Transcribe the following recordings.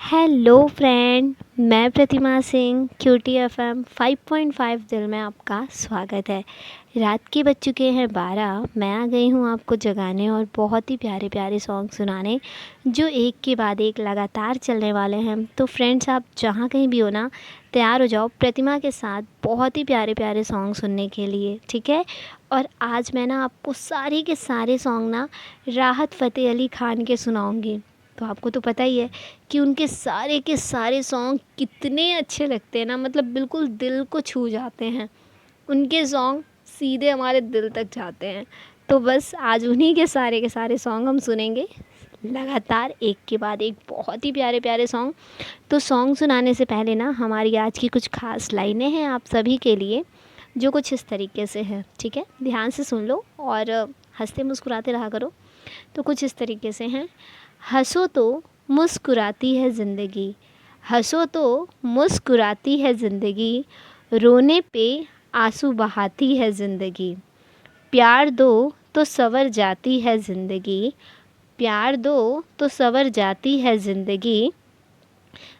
Hello friend, मैं प्रतिमा Singh cutie FM 5.5 दिल में आपका स्वागत है। रात के बज चुके हैं 12। मैं आ गई हूँ आपको जगाने और बहुत ही प्यारे प्यारे सॉन्ग सुनाने जो एक के बाद एक लगातार चलने वाले हैं। तो फ्रेंड्स, आप जहाँ कहीं भी हो ना, तैयार हो जाओ प्रतिमा के साथ बहुत ही प्यारे प्यारे सॉन्ग सुनने के लिए, ठीक है। और आज मैं ना आपको सारे के सारे सॉन्ग ना राहत फ़तेह अली ख़ान के सुनाऊँगी। तो आपको तो पता ही है कि उनके सारे के सारे सॉन्ग कितने अच्छे लगते हैं ना, मतलब बिल्कुल दिल को छू जाते हैं। उनके सॉन्ग सीधे हमारे दिल तक जाते हैं। तो बस आज उन्हीं के सारे सॉन्ग हम सुनेंगे लगातार एक के बाद एक, बहुत ही प्यारे प्यारे सॉन्ग। तो सॉन्ग सुनाने से पहले ना हमारी आज की कुछ खास लाइनें हैं आप सभी के लिए, जो कुछ इस तरीके से है, ठीक है। ध्यान से सुन लो और हंसते मुस्कुराते रहा करो। तो कुछ इस तरीके से हैं। हंसो तो मुस्कुराती है ज़िंदगी, हंसो तो मुस्कुराती है ज़िंदगी, रोने पे आंसू बहाती है ज़िंदगी, प्यार दो तो संवर जाती है ज़िंदगी, प्यार दो तो संवर जाती है ज़िंदगी,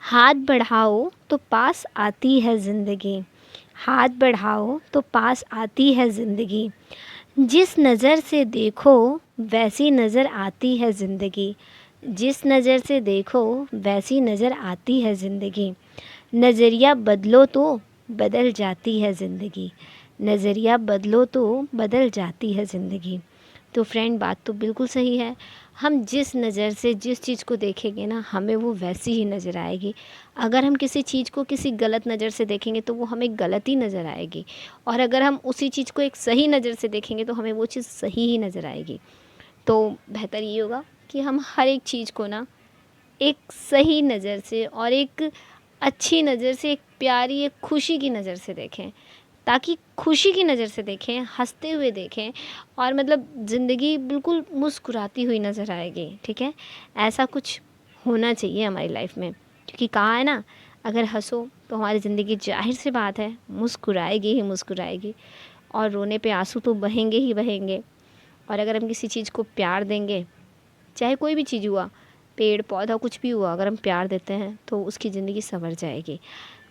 हाथ बढ़ाओ तो पास आती है ज़िंदगी, हाथ बढ़ाओ तो पास आती है ज़िंदगी, जिस नज़र से देखो वैसी नज़र आती है ज़िंदगी, जिस नज़र से देखो वैसी नज़र आती है ज़िंदगी, नज़रिया बदलो तो बदल जाती है ज़िंदगी, नज़रिया बदलो तो बदल जाती है ज़िंदगी। तो फ्रेंड, बात तो बिल्कुल सही है। हम जिस नज़र से जिस चीज़ को देखेंगे ना, हमें वो वैसी ही नज़र आएगी। अगर हम किसी चीज़ को किसी गलत नज़र से देखेंगे तो वो हमें गलत ही नज़र आएगी, और अगर हम उसी चीज़ को एक सही नज़र से देखेंगे तो हमें वो चीज़ सही ही नज़र आएगी। तो बेहतर ये होगा कि हम हर एक चीज़ को ना एक सही नज़र से और एक अच्छी नज़र से, एक प्यारी, एक खुशी की नज़र से देखें, ताकि खुशी की नज़र से देखें, हंसते हुए देखें, और मतलब ज़िंदगी बिल्कुल मुस्कुराती हुई नज़र आएगी, ठीक है। ऐसा कुछ होना चाहिए हमारी लाइफ में, क्योंकि कहा है ना, अगर हंसो तो हमारी ज़िंदगी जाहिर सी बात है मुस्कुराएगी ही मुस्कुराएगी, और रोने पे आंसू तो बहेंगे ही बहेंगे। और अगर हम किसी चीज़ को प्यार देंगे, चाहे कोई भी चीज़ हुआ, पेड़ पौधा कुछ भी हुआ, अगर हम प्यार देते हैं तो उसकी ज़िंदगी संवर जाएगी।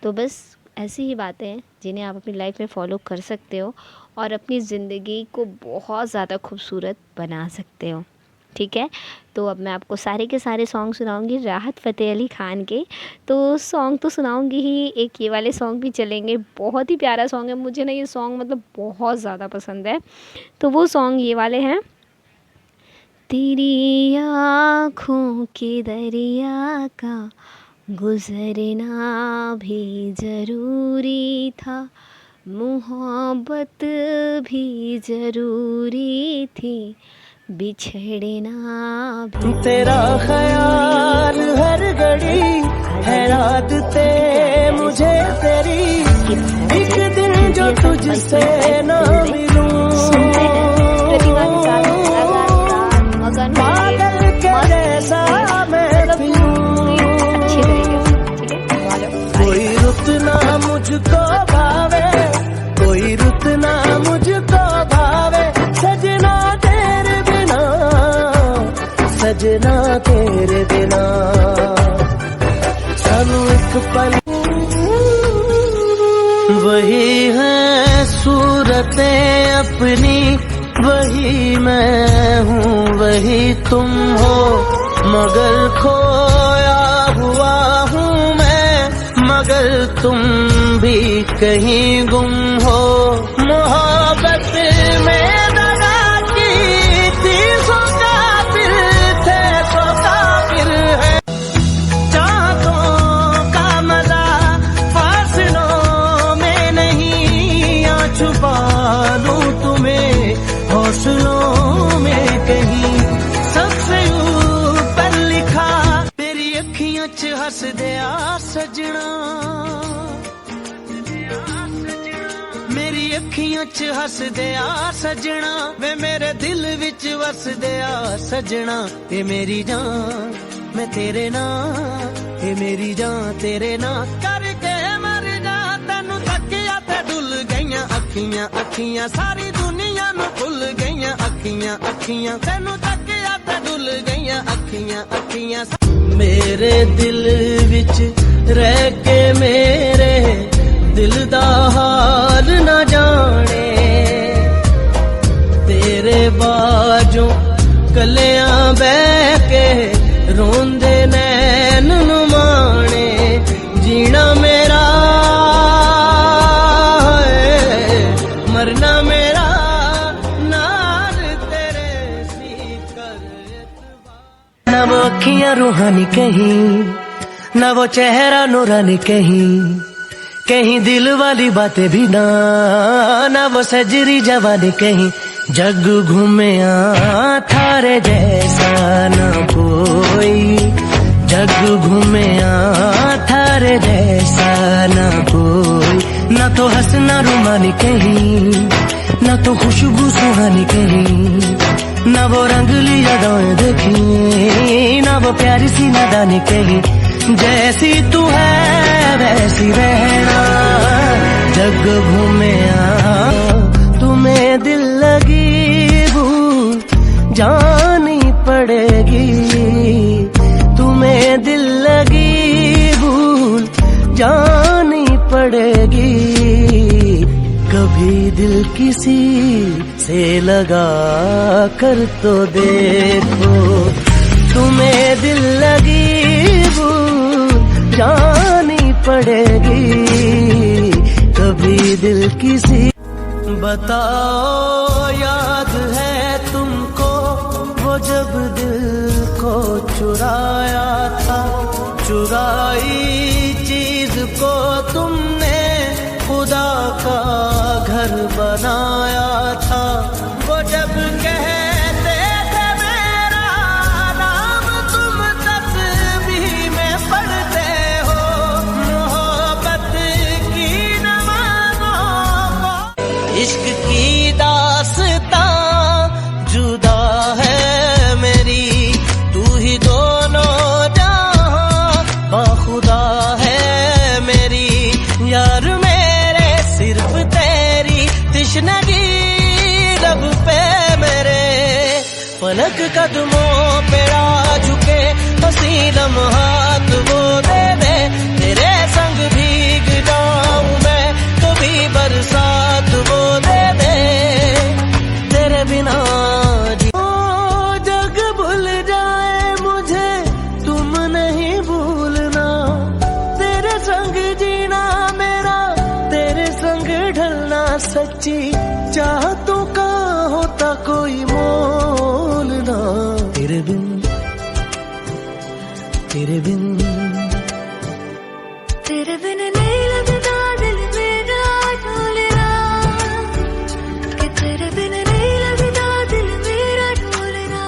तो बस ऐसी ही बातें हैं जिन्हें आप अपनी लाइफ में फॉलो कर सकते हो और अपनी ज़िंदगी को बहुत ज़्यादा खूबसूरत बना सकते हो, ठीक है। तो अब मैं आपको सारे के सारे सॉन्ग सुनाऊंगी राहत फ़तेह अली ख़ान के। तो सॉन्ग तो सुनाऊंगी ही, एक ये वाले सॉन्ग भी चलेंगे, बहुत ही प्यारा सॉन्ग है। मुझे ना ये सॉन्ग मतलब बहुत ज़्यादा पसंद है। तो वो सॉन्ग ये वाले हैं। तेरी आँखों के दरिया का गुज़रना भी ज़रूरी था, मोहब्बत भी ज़रूरी थी, बिछड़ना भी। तेरा ख़याल हर घड़ी है आदतें मुझे तेरी, एक दिन जो तुझसे ना मिलूं, पागल के जैसा मैं फिरूं। कोई रुत ना मुझको भावे, कोई रुत ना मुझको भावे, सजना तेरे बिना, सजना तेरे बिना, सानू एक पल। वही है सूरतें अपनी, वही मैं हूँ वही तुम हो, मगर खोया हुआ हूँ मैं, मगर तुम भी कहीं गुम हो। मोहब्बत में दगा की थी, सो काफिर थे, सो काफिर है। चाहतों का मजा फासलों में नहीं, आ छुपा लूं तुम्हें हौसलों में कहीं, सबसे ऊपर लिखा तेरी अखियों च हस दिया सजना, मेरी अखियों च हस दिया सजना, वे मेरे दिल विच वस दिया सजना। ये मेरी जान मैं तेरे नाल, ये मेरी जान तेरे नाल करके मर जा, तेनू तकिया ते डुल गईयां अखियां, अखियां सारी दुनिया नू भुल गईयां अखियां, अखियां तेनू तकिया ते डुल गईयां अखियां, अखियां। मेरे दिल रूहानी कहीं, ना वो चेहरा नूरानी कहीं, कहीं दिल वाली बातें भी ना वो सजरी जवानी कहीं। जग घूमे थारे जैसा ना कोई, जग घूमे थारे जैसा ना कोई। ना तो हंसना रुमानी कहीं, ना तो खुशबू सुहानी कहीं, ना वो रंगली यादें देखी, ना वो प्यारी सी नादानी कहीं। जैसी तू है वैसी रहना, जग घूमे तुम्हें दिल लगी भूल जानी पड़ेगी, तुम्हें दिल लगी भूल जानी पड़ेगी। कभी दिल किसी से लगा कर तो देखो, तुम्हें दिल लगी भूल जानी पड़ेगी। कभी दिल किसी, बताओ याद है तुमको वो जब दिल को चुराया था, चुराई चीज को तुमने खुदा का घर बनाया था। वो जब कहते थे मेरा नाम तुम तस्बीह में पढ़ते हो, मोहब्बत की नमाज़ों को। इश्क की दास्तां जुदा है मेरी, तू ही दोनों जहां बाखुदा है मेरी। यार मेरे सिर्फ तेरी तिश्नगी लब पे मेरे, फलक कदमों पे आ झुके हंसी लम्हात वो दे दे। तेरे संग भीग जाऊं मैं कभी बरसात वो दे दे, तेरे बिना ओ जग भूल जाए मुझे तुम नहीं भूलना। तेरे संग जीना मेरा, तेरे संग ढलना सच्ची चाहतों का होता कोई मोल ना। तेरे बिन, तेरे बिन, तेरे बिन नहीं लगता दिल मेरा ढोलना, कि तेरे बिन नहीं लगता दिल मेरा ढोलना।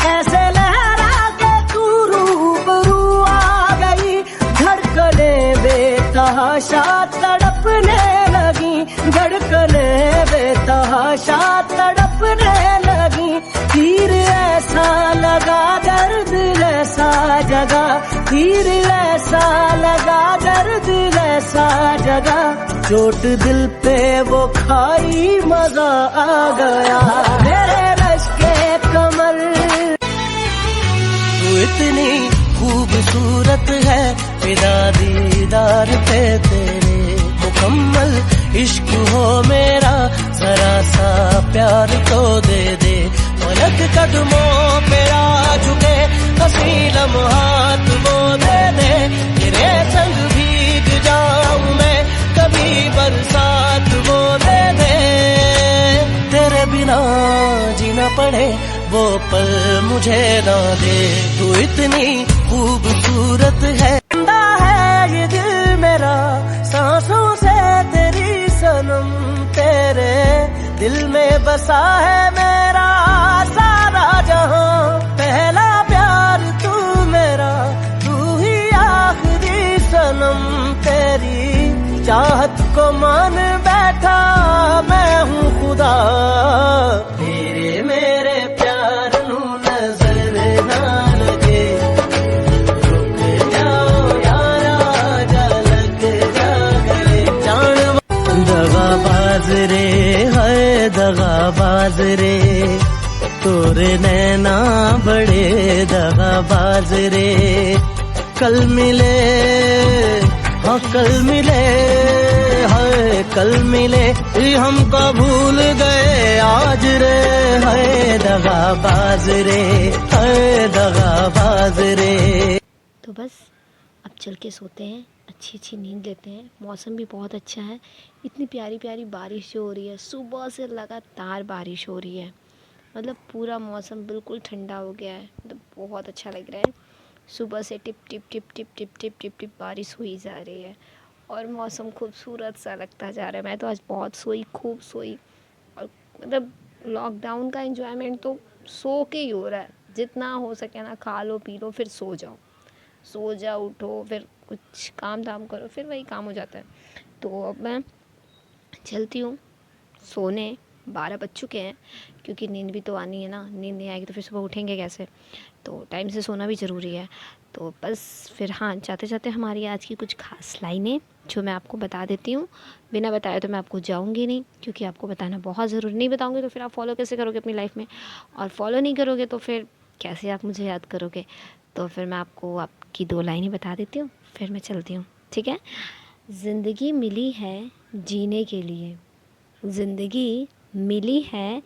ऐसे लहरा के तू रूबरू आ गई, धड़कने बेतहाशा तड़पने लगी, धड़कने बेतहाशा तड़पने लगी। तीर ऐसा लगा दर्द ऐसा जगा, तीर ऐसा लगा दर्द ऐसा जगा। चोट दिल पे वो खाई मजा आ गया मेरे रश के कमर। तू इतनी खूबसूरत है फिदा दीदार पे तेरे, मुकम्मल इश्क हो मेरा जरा सा प्यार तो दे दे। फलक कदमों पे आ झुके हंसी लम्हात वो दे दे। तेरे संग भीग जाऊं मैं कभी बरसात वो दे दे। तेरे बिना जीना पड़े वो पल मुझे ना दे। तू इतनी खूबसूरत है, जिंदा है ये दिल मेरा सांसों से तेरी सनम। तेरे दिल में बसा है मेरा सारा जहां, पहला प्यार तू मेरा, तू ही आखिरी सनम। तेरी चाहत को मान बैठा मैं हूँ खुदा, तेरे मेरे प्यार नू नजर ना लगे। रुक जाओ यारा जा लग जा गले जान। दगाबाज रे है दगाबाज रे, तोरे नैना बड़े दगाबाज रे। कल मिले हाँ कल मिले, हाय कल मिले हमको भूल गए आज रे। है दगाबाज रे, है दगाबाज रे। तो बस अब चल के सोते हैं, अच्छी अच्छी नींद लेते हैं। मौसम भी बहुत अच्छा है, इतनी प्यारी प्यारी बारिश हो रही है, सुबह से लगातार बारिश हो रही है। मतलब पूरा मौसम बिल्कुल ठंडा हो गया है, मतलब बहुत अच्छा लग रहा है। सुबह से tip tip tip tip tip tip tip tip बारिश हुई जा रही है और मौसम खूबसूरत सा लगता जा रहा है। मैं तो आज बहुत सोई, खूब सोई। और मतलब लॉकडाउन का एंजॉयमेंट तो सो के ही हो रहा है। जितना हो सके ना, खा लो पी लो फिर सो जाओ, सो जाओ उठो फिर कुछ काम धाम करो, फिर वही काम हो जाता है। तो अब मैं चलती हूँ सोने। 12 बज चुके हैं, क्योंकि नींद भी तो आनी है ना। नींद नहीं आएगी तो फिर सुबह उठेंगे कैसे। तो टाइम से सोना भी ज़रूरी है। तो बस फिर हाँ, जाते जाते हमारी आज की कुछ खास लाइनें जो मैं आपको बता देती हूँ। बिना बताए तो मैं आपको जाऊँगी नहीं, क्योंकि आपको बताना बहुत ज़रूरी। नहीं बताऊँगी तो फिर आप फॉलो कैसे करोगे अपनी लाइफ में, और फॉलो नहीं करोगे तो फिर कैसे आप मुझे याद करोगे। तो फिर मैं आपको आपकी 2 लाइनें बता देती हूँ, फिर मैं चलती हूँ, ठीक है। ज़िंदगी मिली है जीने के लिए, ज़िंदगी मिली है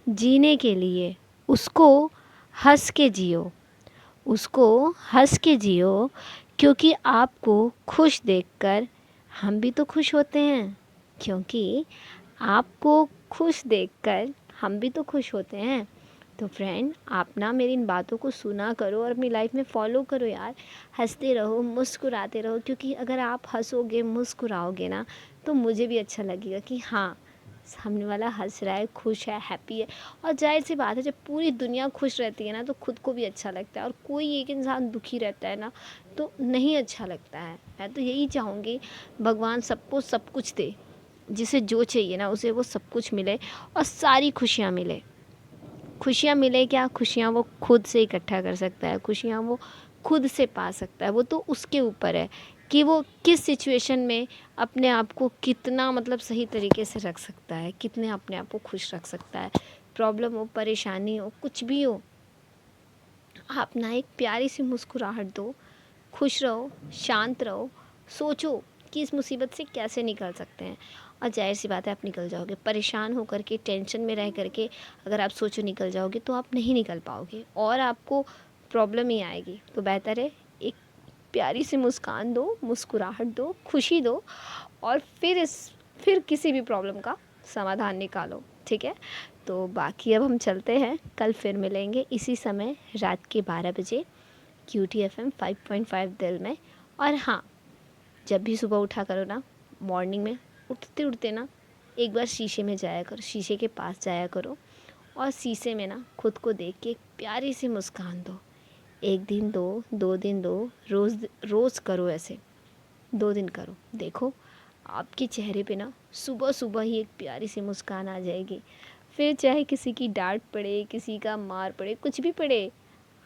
जीने के लिए, उसको हंस के जियो, उसको हंस के जियो, क्योंकि आपको खुश देखकर हम भी तो खुश होते हैं, क्योंकि आपको खुश देखकर हम भी तो खुश होते हैं। तो फ्रेंड, आप ना मेरी इन बातों को सुना करो और अपनी लाइफ में फ़ॉलो करो यार। हंसते रहो, मुस्कुराते रहो, क्योंकि अगर आप हंसोगे मुस्कुराओगे ना तो मुझे भी अच्छा लगेगा कि हाँ, सामने वाला हंस रहा है, खुश है, हैप्पी है। और जाहिर सी बात है, जब पूरी दुनिया खुश रहती है ना तो खुद को भी अच्छा लगता है। और कोई एक इंसान दुखी रहता है ना तो नहीं अच्छा लगता है। मैं तो यही चाहूँगी भगवान सबको सब कुछ दे, जिसे जो चाहिए ना उसे वो सब कुछ मिले और सारी खुशियाँ मिले। खुशियाँ मिले क्या, खुशियाँ वो खुद से इकट्ठा कर सकता है, खुशियाँ वो खुद से पा सकता है। वो तो उसके ऊपर है कि वो किस सिचुएशन में अपने आप को कितना मतलब सही तरीके से रख सकता है, कितने अपने आप को खुश रख सकता है। प्रॉब्लम हो, परेशानी हो, कुछ भी हो, आप ना एक प्यारी सी मुस्कुराहट दो, खुश रहो, शांत रहो, सोचो कि इस मुसीबत से कैसे निकल सकते हैं। और ज़ाहिर सी बात है आप निकल जाओगे। परेशान होकर के, टेंशन में रह करके अगर आप सोचो निकल जाओगे तो आप नहीं निकल पाओगे और आपको प्रॉब्लम ही आएगी। तो बेहतर है एक प्यारी सी मुस्कान दो, मुस्कुराहट दो, खुशी दो, और फिर किसी भी प्रॉब्लम का समाधान निकालो, ठीक है। तो बाकी अब हम चलते हैं, कल फिर मिलेंगे इसी समय रात के 12 बजे QTFM 5.5 दिल में। और हाँ, जब भी सुबह उठा करो ना, मॉर्निंग में उठते उठते ना एक बार शीशे में जाया करो, शीशे के पास जाया करो और शीशे में ना खुद को देख के एक प्यारी सी मुस्कान दो। 1 दिन दो, 2 दिन दो, रोज़ रोज़ करो ऐसे, 2 दिन करो, देखो आपके चेहरे पे ना सुबह सुबह ही एक प्यारी सी मुस्कान आ जाएगी। फिर चाहे किसी की डांट पड़े, किसी का मार पड़े, कुछ भी पड़े,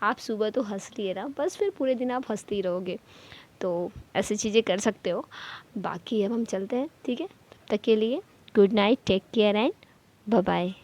आप सुबह तो हंस लिए ना, बस फिर पूरे दिन आप हंसते ही रहोगे। तो ऐसी चीज़ें कर सकते हो। बाकी अब हम चलते हैं, ठीक है। तब तक के लिए good night, take care and bye bye.